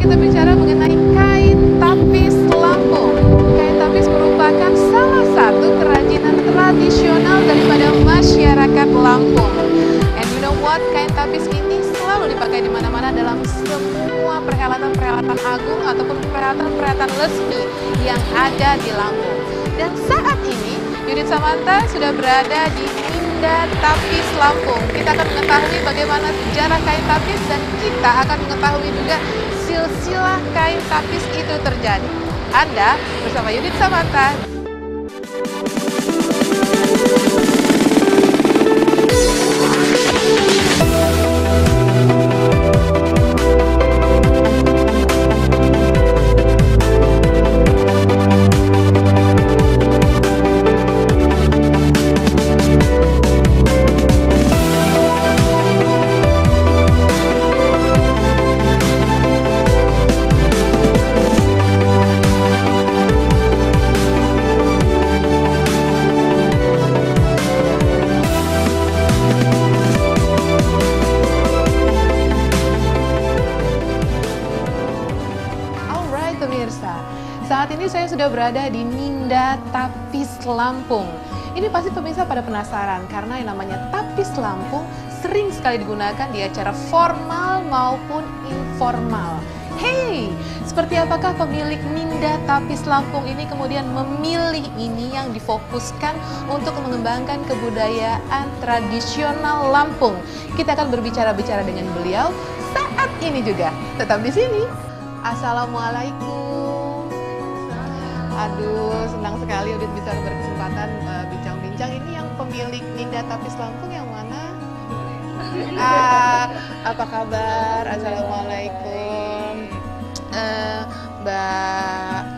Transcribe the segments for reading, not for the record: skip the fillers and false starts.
kita bicara mengenai kain tapis Lampung. Kain tapis merupakan salah satu kerajinan tradisional daripada masyarakat Lampung. And you know what? Kain tapis ini selalu dipakai di mana-mana dalam semua perhelatan-perhelatan agung ataupun perhelatan-perhelatan resmi yang ada di Lampung. Dan saat ini, Yudit Samantha sudah berada di Minda Tapis Lampung. Kita akan mengetahui bagaimana sejarah kain tapis dan kita akan mengetahui juga silsilah kain tapis itu terjadi. Anda bersama Yudit Samantha. Saat ini saya sudah berada di Minda Tapis Lampung. Ini pasti pemirsa pada penasaran karena yang namanya tapis Lampung sering sekali digunakan di acara formal maupun informal. Hey, seperti apakah pemilik Minda Tapis Lampung ini kemudian memilih ini yang difokuskan untuk mengembangkan kebudayaan tradisional Lampung? Kita akan berbicara-bicara dengan beliau saat ini juga. Tetap di sini. Assalamualaikum. Aduh, senang sekali Yudit bisa berkesempatan bincang-bincang. Ini yang pemilik Minda Tapis Lampung yang mana? Apa kabar? Assalamualaikum.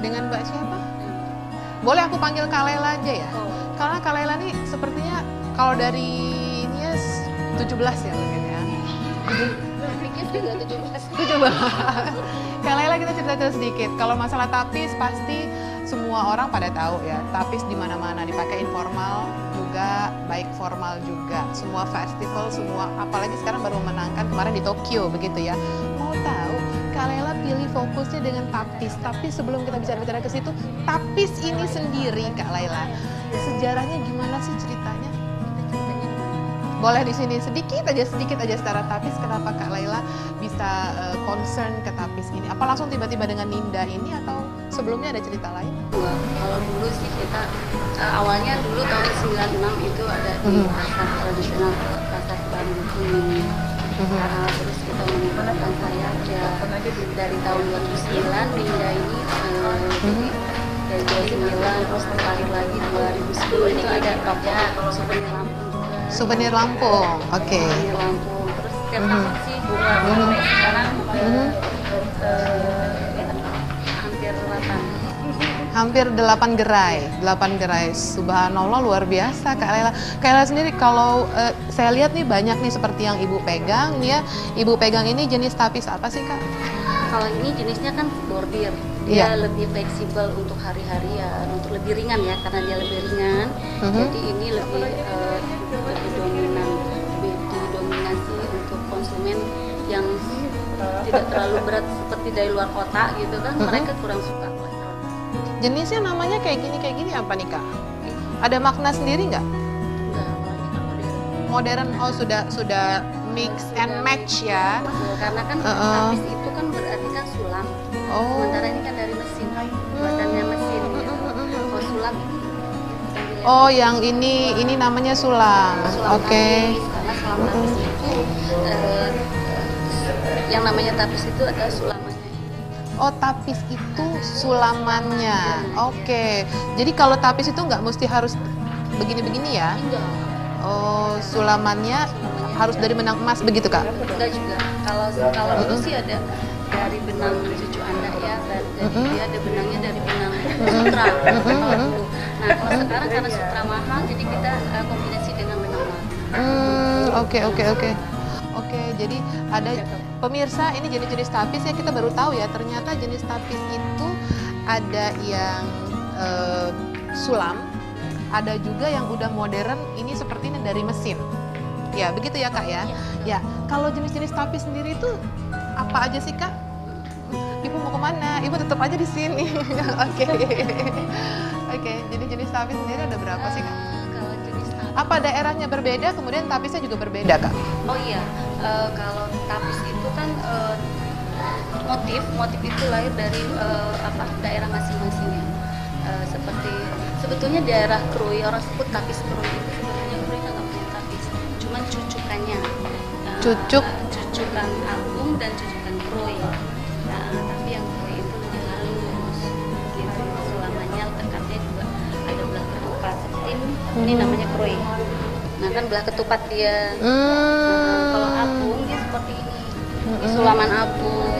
Mbak siapa? Boleh aku panggil Kak Lela aja ya? Karena Kak Lela nih sepertinya kalau dari ini ya 17 ya mungkin ya. Pikir juga 17. Kak Lela, kita cerita-cerita sedikit. Kalau masalah tapis pasti semua orang pada tahu ya, tapis di mana-mana dipakai informal juga, baik formal juga. Semua festival, semua, apalagi sekarang baru memenangkan kemarin di Tokyo begitu ya. Mau tahu, Kak Lela pilih fokusnya dengan tapis. Tapi sebelum kita bicara-bicara ke situ, tapis ini sendiri Kak Lela, sejarahnya gimana sih ceritanya? Boleh di sini sedikit aja secara tapis. Kenapa Kak Lela bisa concern ke tapis ini? Apa langsung tiba-tiba dengan Minda ini atau sebelumnya ada cerita lain? Kalau dulu sih kita awalnya dulu tahun 96 itu ada di pasar tradisional pasar Bandung ini. Terus kita menggunakan saya dari tahun 2009 Minda ini dari 2009 terus balik lagi 2010 itu ada toko souvenir Lampung. Souvenir Lampung, oke. Souvenir Lampung, terus setiap tahun sih buka sampai sekarang hampir 8 gerai. Subhanallah, luar biasa Kak Lela. Kak Lela sendiri kalau saya lihat nih banyak nih seperti yang Ibu pegang nih ya. Ibu pegang ini jenis tapis apa sih Kak? Kalau ini jenisnya kan bordir. Dia lebih fleksibel untuk hari-harian, untuk lebih ringan ya karena dia lebih ringan. Jadi ini lebih didominasi untuk konsumen yang tidak terlalu berat seperti dari luar kota gitu kan. Mereka kurang suka. Jenisnya namanya kayak gini apa nih Kak? Ada makna sendiri nggak? Enggak, kalau ini kan modern. Oh, sudah mix and match ya. Karena kan tapis itu kan berarti kan sulam. Sementara ini kan dari mesin, buatannya mesin. Kalau sulam ini oh, yang ini namanya sulam. Oke. Karena sulam tapis itu yang namanya tapis itu ada sulamannya. Oh, tapis itu sulamannya. Oke. Jadi kalau tapis itu nggak mesti harus begini-begini ya? Enggak. Oh, sulamannya harus dari benang emas begitu Kak? Enggak juga. Kalau dulu sih ada dari benang cucu anda ya. Jadi dia ada benangnya dari benang sutra. Kalau dulu. Nah, kalau sekarang karena sutra mahal, jadi kita kombinasi dengan benang emas. Oke, jadi ada pemirsa, ini jenis-jenis tapis ya, kita baru tahu ya, ternyata jenis tapis itu ada yang sulam, ada juga yang udah modern, ini seperti ini dari mesin. Ya, begitu ya Kak ya? Ya, kalau jenis-jenis tapis sendiri itu apa aja sih Kak? Ibu mau kemana? Ibu tetap aja di sini. Oke. Oke, jadi jenis tapis sendiri ada berapa sih, Kak? Kalau jenis tapis, Apa daerahnya berbeda, kemudian tapisnya juga berbeda, Kak? oh iya, kalau tapis itu kan motif itu lahir dari daerah masing-masing ya. Seperti sebetulnya daerah Krui, orang sebut tapis Krui itu sebetulnya Krui nggak punya tapis, cuman cucukannya. Cucukan Agung dan cucukan Krui. Nah, tapi yang Krui itu lebih halus, gitu. Sulamannya tekatnya juga ada belah ketupat. Seperti ini namanya Krui. Nah kan belah ketupat dia. Nah, kalau Agung dia seperti ini. Di sulaman Agung.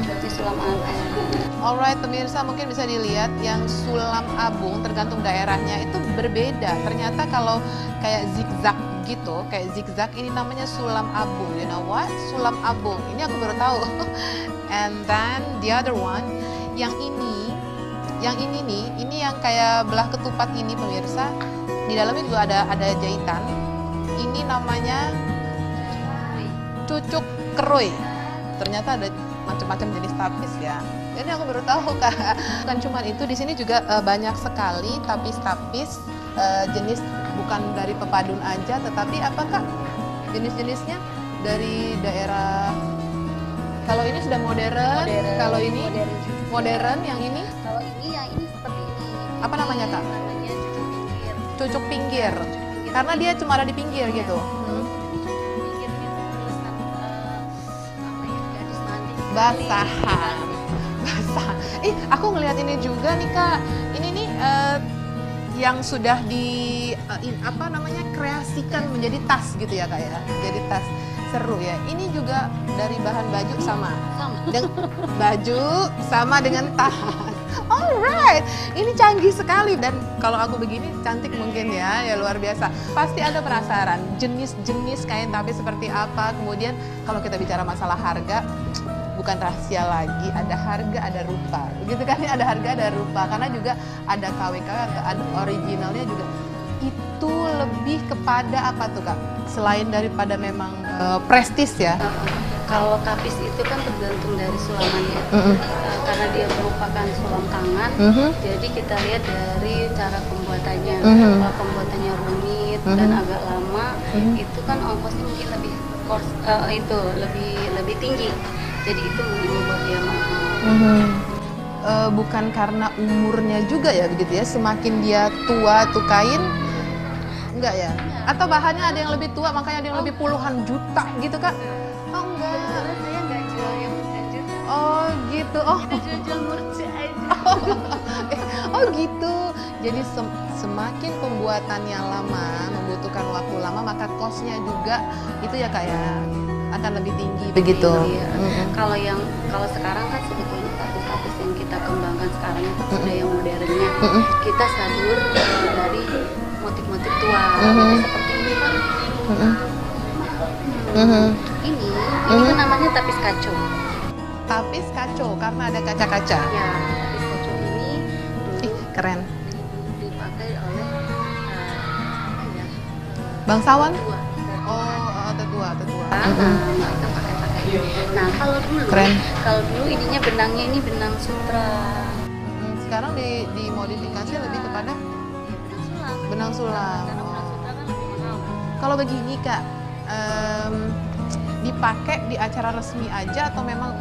Di sulaman Agung. Alright, pemirsa, mungkin bisa dilihat yang sulam abung tergantung daerahnya itu berbeda. Ternyata kalau kayak zigzag gitu, kayak zigzag ini namanya sulam abung. You know what? Sulam abung. Ini aku baru tahu. And then the other one, yang ini nih, ini yang kayak belah ketupat ini pemirsa. Di dalamnya juga ada jahitan. Ini namanya cucuk kerui. Ternyata ada macam-macam jenis tapis ya. Ini aku baru tahu, Kak. Bukan cuma itu, di sini juga banyak sekali tapis-tapis jenis bukan dari pepadun aja, tetapi apakah jenis-jenisnya dari daerah. Kalau ini sudah modern. Kalau ini modern, yang ini Kalau ini seperti ini. apa namanya, Kak? Namanya cucuk pinggir. Cucuk pinggir. Karena dia cuma ada di pinggir gitu. Pinggir itu terus garis mandi. Basahan. Basah. Aku ngelihat ini juga nih, Kak. Ini nih yang sudah kreasikan menjadi tas gitu ya, Kak ya. Jadi tas seru ya. Ini juga dari bahan baju sama. Baju sama dengan tas. Alright, ini canggih sekali dan kalau aku begini cantik mungkin ya luar biasa. Pasti Anda penasaran jenis-jenis kain tapis seperti apa. Kemudian kalau kita bicara masalah harga, bukan rahasia lagi, ada harga, ada rupa. Begitu kan, ada harga, ada rupa. Karena juga ada KWK, ada originalnya juga. Itu lebih kepada apa tuh, Kak? Selain daripada memang prestis ya. Kalau tapis itu kan tergantung dari sulamannya. Karena dia merupakan sulam tangan, jadi kita lihat dari cara pembuatannya. Kalau pembuatannya rumit dan agak lama, itu kan ongkosnya mungkin lebih tinggi. Jadi itu membuat dia mahal. Bukan karena umurnya juga ya begitu ya, semakin dia tua tuh kain, enggak ya? Atau bahannya ada yang lebih tua makanya ada yang lebih puluhan juta gitu, Kak? Oh enggak. Saya nggak jual yang berjuta. Oh gitu, oh. Jual murca aja. Oh gitu. Jadi semakin pembuatannya lama, membutuhkan waktu lama, maka cost-nya juga itu ya, Kak ya, akan lebih tinggi begitu. Iya. Kalau sekarang kan sebetulnya tapis-tapis yang kita kembangkan sekarang itu sudah yang modernnya. Kita sadur dari motif-motif tua. Seperti ini kan. Ini kan namanya tapis kaco. Tapis kaco karena ada kaca-kaca. Ya, tapis kaco ini dulu Keren. dipakai oleh Bangsawan? tua. Oh, tetua. Mereka pakai. Nah, kalau dulu ininya benangnya ini benang sutra. Sekarang dimodifikasi lebih kepada benang sulam. Karena benang sutra kan lebih mahal. Kalau begini, Kak, dipakai di acara resmi aja atau memang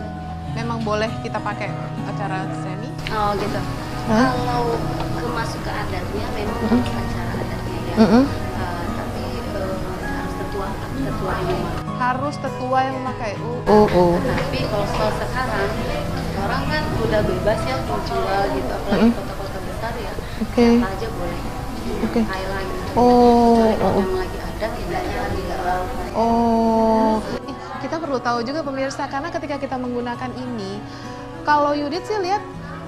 boleh kita pakai acara seni? Oh gitu. Kalau masuk ke adatnya memang harus acara adatnya ya. Tapi harus tetua ini. Harus tetua yang memakai. Tapi kalau sekarang orang kan udah bebas ya menjual gitu, apalagi kota-kota besar ya. Apa aja boleh. Kayak lagi. Yang lagi ada Kita perlu tahu juga pemirsa, karena ketika kita menggunakan ini, kalau Yudit sih lihat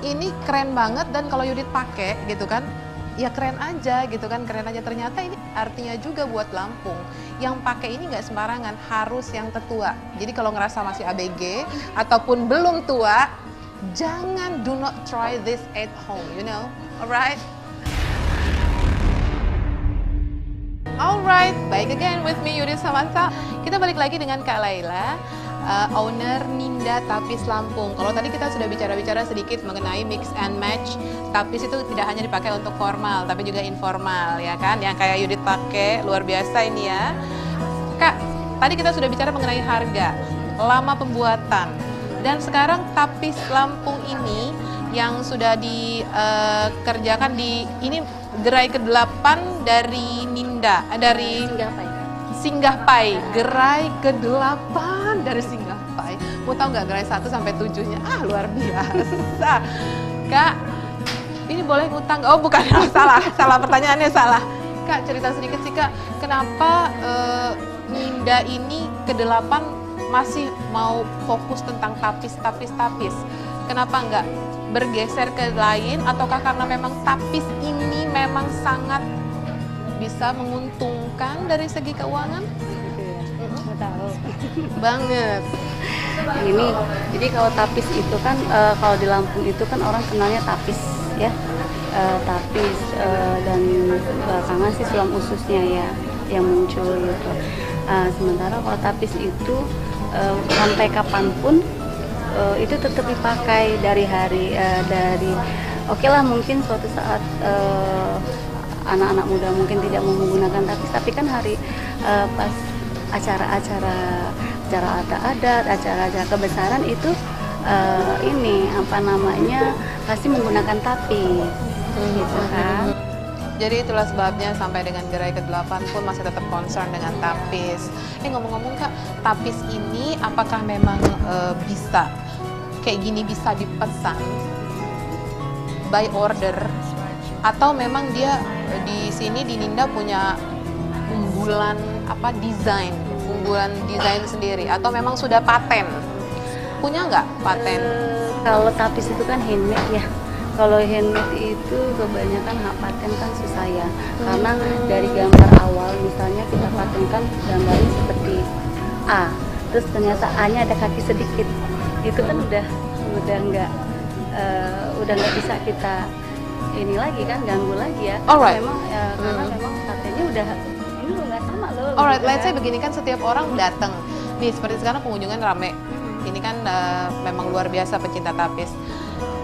ini keren banget, dan kalau Yudit pakai gitu kan, ya keren aja gitu kan, keren aja. Ternyata ini artinya juga buat Lampung, yang pakai ini nggak sembarangan, harus yang tetua. Jadi kalau ngerasa masih ABG ataupun belum tua, jangan, do not try this at home, you know, alright? Alright, back again with me Yudit Samantha. Kita balik lagi dengan Kak Laila. owner Ninda Tapis Lampung. Kalau tadi kita sudah bicara-bicara sedikit mengenai mix and match, tapis itu tidak hanya dipakai untuk formal, tapi juga informal, ya kan? Yang kayak Yudit pakai, luar biasa ini ya. Kak, tadi kita sudah bicara mengenai harga, lama pembuatan, dan sekarang tapis Lampung ini yang sudah dikerjakan di ini gerai ke-8 dari Ninda, dari Singgahpai, gerai ke-8 dari Singgahpai. Mau tahu nggak gerai 1 sampai 7-nya? Ah, luar biasa. Kak, ini boleh ngutang? Oh, bukan, salah pertanyaannya salah. Kak, cerita sedikit sih Kak, kenapa Ninda ini ke-8 masih mau fokus tentang tapis? Kenapa nggak bergeser ke lain, ataukah karena memang tapis ini memang sangat bisa menguntungkan dari segi keuangan? Nggak tahu Banget. ini. Jadi kalau tapis itu kan kalau di Lampung itu kan orang kenalnya tapis ya, tapis dan belakangan sih sulam ususnya ya yang muncul gitu. Sementara kalau tapis itu sampai kapanpun itu tetap dipakai dari oke lah, mungkin suatu saat anak-anak muda mungkin tidak mau menggunakan tapis, tapi kan pas acara-acara adat, acara-acara kebesaran itu ini apa namanya pasti menggunakan tapis gitu kan. Jadi itulah sebabnya sampai dengan gerai ke-8 pun masih tetap concern dengan tapis. Ngomong-ngomong Kak, tapis ini apakah memang bisa kayak gini, bisa dipesan by order, atau memang dia di sini di Ninda punya unggulan desain sendiri, atau memang sudah paten? Punya nggak paten? Kalau tapis itu kan handmade ya. Kalau handmade itu kebanyakan hak paten kan susah ya, karena dari gambar awal misalnya kita patenkan gambarnya seperti A, terus ternyata A-nya ada kaki sedikit, itu kan udah nggak bisa kita ini lagi kan, ganggu lagi ya. Alright. Karena memang patennya udah ini lo nggak sama loh. Alright, gitu let's say kan. begini kan, setiap orang datang nih, seperti sekarang pengunjungan rame. Ini kan memang luar biasa pecinta tapis.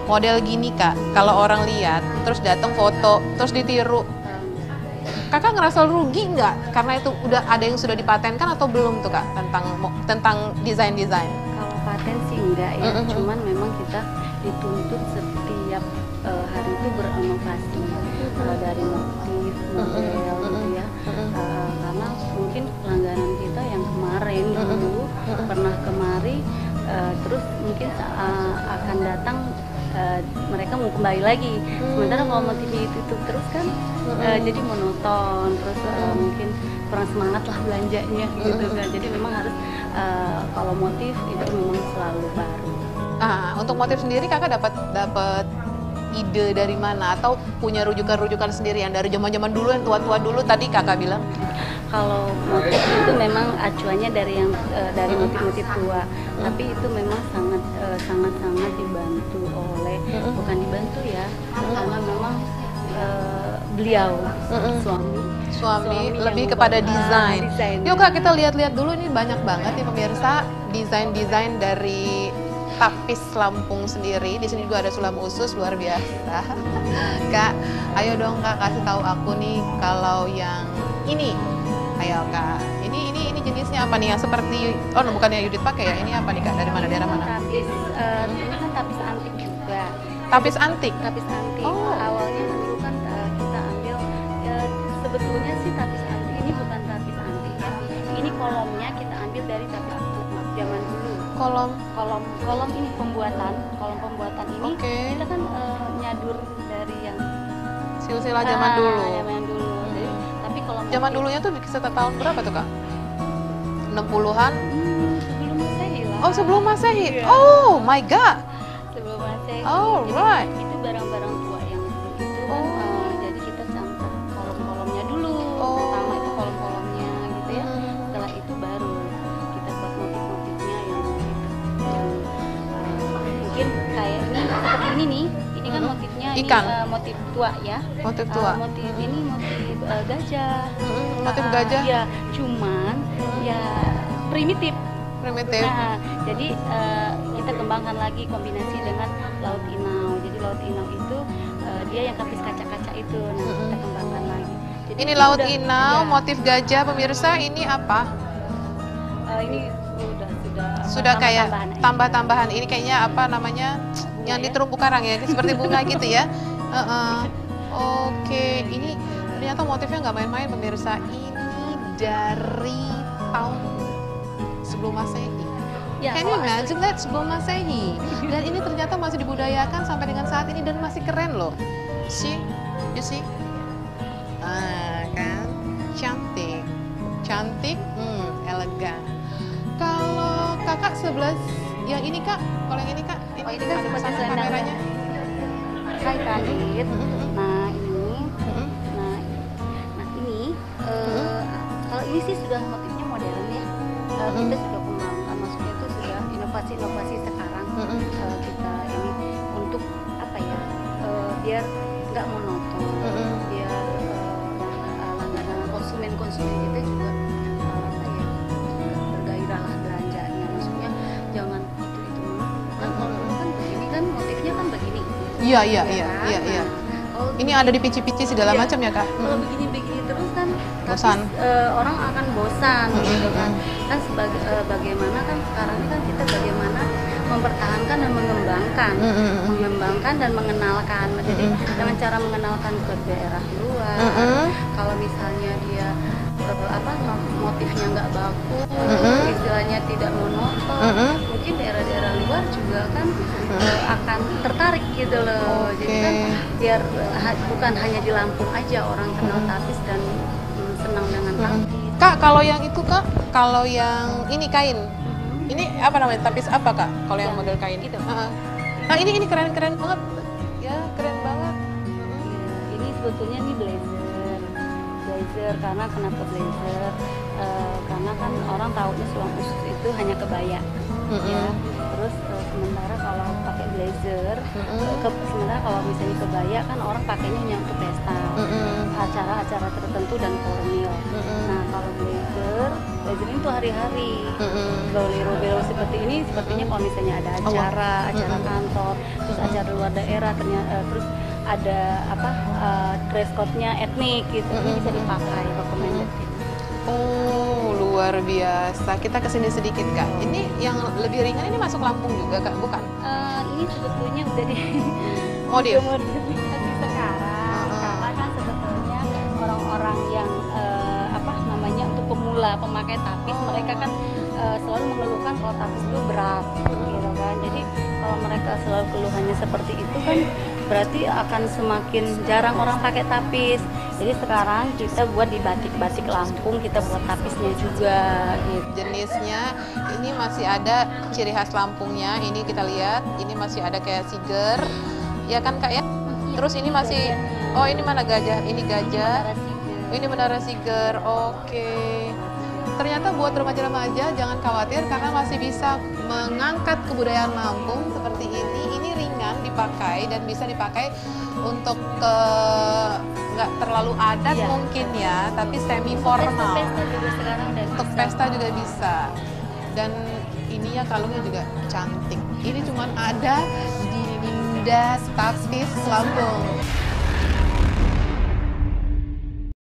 Model gini Kak, kalau orang lihat terus datang foto terus ditiru, Kakak ngerasa rugi nggak? Karena itu udah ada yang sudah dipatenkan atau belum tuh Kak, tentang desain? Kalau paten sih enggak ya, cuman memang kita dituntut setiap hari itu berinovasi dari motif, model gitu ya. Karena mungkin pelanggaran kita yang kemarin dulu pernah kemari, terus mungkin akan datang mereka mau kembali lagi. Sementara kalau motifnya itu terus kan jadi monoton, terus mungkin kurang semangat lah belanjanya gitu kan. Jadi memang harus kalau motif itu memang selalu baru. Untuk motif sendiri Kakak dapat ide dari mana, atau punya rujukan sendiri yang dari zaman dulu, yang tua dulu tadi Kakak bilang? Kalau motif itu memang acuannya dari motif-motif tua, tapi itu memang sangat dibantu oleh, bukan dibantu ya, karena memang beliau suami lebih kepada desain. Yuk Kak, kita lihat-lihat dulu, ini banyak banget nih pemirsa desain dari tapis Lampung sendiri. Di sini juga ada sulam usus, luar biasa. Kak, ayo dong Kak, kasih tahu aku nih kalau yang ini. Ayo Kak, ini jenisnya apa nih, yang seperti, bukan yang Yudit pakai ya, ini apa nih Kak, dari mana, daerah mana? Tapis, ini kan tapis antik juga. Tapis antik? Tapis antik. Oh. Awalnya dulu kan kita ambil, sebetulnya sih tapis antik ini bukan tapis antik ya. Ini kolomnya kita ambil dari tapis zaman dulu. Kolom ini pembuatan ini. Okay. Kita kan nyadur dari yang silsilah zaman dulu. Zaman dulu. Jadi, tapi kalau zaman dulunya tuh bisa tahun berapa tuh Kak? 60-an? Sebelum Masehi lah. Oh, sebelum Masehi. Iya. Oh my God. Sebelum Masehi. Oh, right. Itu barang-barang tua yang itu kan, jadi kita campur kolom-kolomnya dulu. Pertama itu kolom-kolomnya gitu ya. Setelah itu baru kita buat motif-motifnya yang mungkin kayak ini seperti ini nih. Ini kan motifnya ikan. Ini, motif tua ya. Motif tua. Motif ini motif gajah. Motif gajah. Iya, cuman ya primitif primitif. Nah, jadi kita kembangkan lagi kombinasi dengan laut inau. Jadi laut inau itu dia yang kapis kaca-kaca itu. Nah, kita kembangkan lagi. Jadi Ini laut udah, inau, ya, motif gajah, pemirsa. Ini apa? ini Sudah kayak tambah-tambahan aja. tambah-tambahan. Ini kayaknya apa namanya? Yang di terumbu karang ya, seperti bunga gitu ya. Oke, ini ternyata motifnya nggak main-main pemirsa. Ini dari tahun sebelum Masehi. Ya, Can you kalau imagine that, sebelum Masehi? Dan ini ternyata masih dibudayakan sampai dengan saat ini dan masih keren loh. See, you see? Kan cantik, cantik, elegan. Kalau kakak 11, yang ini kak, kalau yang ini kak, Oh, ini ini kan ada seperti pesan selendang kameranya. Hai Kandit. Nah ini, kalau ini sih sudah motifnya modern ya. Kita sudah kembangkan, maksudnya itu sudah inovasi-inovasi sekarang. Kita ini untuk apa ya? Biar nggak monoton, biar langganan konsumen kita juga apa ya? Bergairah lah belanjanya. Maksudnya jangan itu mulu. Kan kalau dulu kan begini kan motifnya kan begini. Iya. Oh, Ini ada di pici-pici segala iya. macam ya kak? Kalau begini terus kan Bosan. orang akan bosan gitu kan. Kan bagaimana kan sekarang ini kan kita bagaimana mempertahankan dan mengembangkan dan mengenalkan. Jadi dengan cara mengenalkan ke daerah luar. Kalau misalnya dia motifnya nggak bagus, istilahnya tidak monoton, mungkin daerah-daerah luar juga kan akan tertarik gitu loh. Jadi kan biar bukan hanya di Lampung aja orang kenal tapis dan senang dengan tapis. Kak, kalau yang itu kak, kalau yang ini kain, ini apa namanya? Tapis apa kak? Kalau yang model kain Itu. Nah ini keren banget, ya keren banget. Ini sebetulnya ini blazer karena kenapa blazer? Karena kan orang tahunya Sulang Usus itu hanya kebaya, ya. Terus sementara kalau pakai blazer, sementara kalau misalnya kebaya kan orang pakainya hanya untuk pesta, acara-acara tertentu dan formal. Nah kalau blazer ini tuh hari-hari. Bolero seperti ini, sepertinya kalau misalnya ada acara kantor, terus acara luar daerah, terus ada dress code-nya etnik gitu, ini bisa dipakai recommended. Oh, luar biasa. Kita kesini sedikit kak. Ini yang lebih ringan ini masuk Lampung juga kak, bukan? Ini sebetulnya udah di Modif. modifikasi sekarang, karena kan sebetulnya orang-orang yang untuk pemula pemakai tapis, mereka kan selalu mengeluhkan kalau tapis itu berat, gitu kan. Jadi kalau mereka selalu keluhannya seperti itu kan berarti akan semakin jarang orang pakai tapis. Jadi sekarang kita buat di batik-batik Lampung, kita buat tapisnya juga gitu. Jenisnya ini masih ada ciri khas Lampungnya. Ini kita lihat, ini masih ada kayak siger, ya kan kak ya? Terus ini masih, oh ini mana gajah? Ini gajah. Ini menara siger. Oke. Ternyata buat remaja-remaja jangan khawatir karena masih bisa mengangkat kebudayaan Lampung seperti ini. Ini ringan dipakai dan bisa dipakai untuk nggak terlalu adat mungkin ya, tapi semi formal. Untuk pesta juga bisa. Dan ini ya kalungnya juga cantik. Ini cuma ada di Linda Tapis Lampung.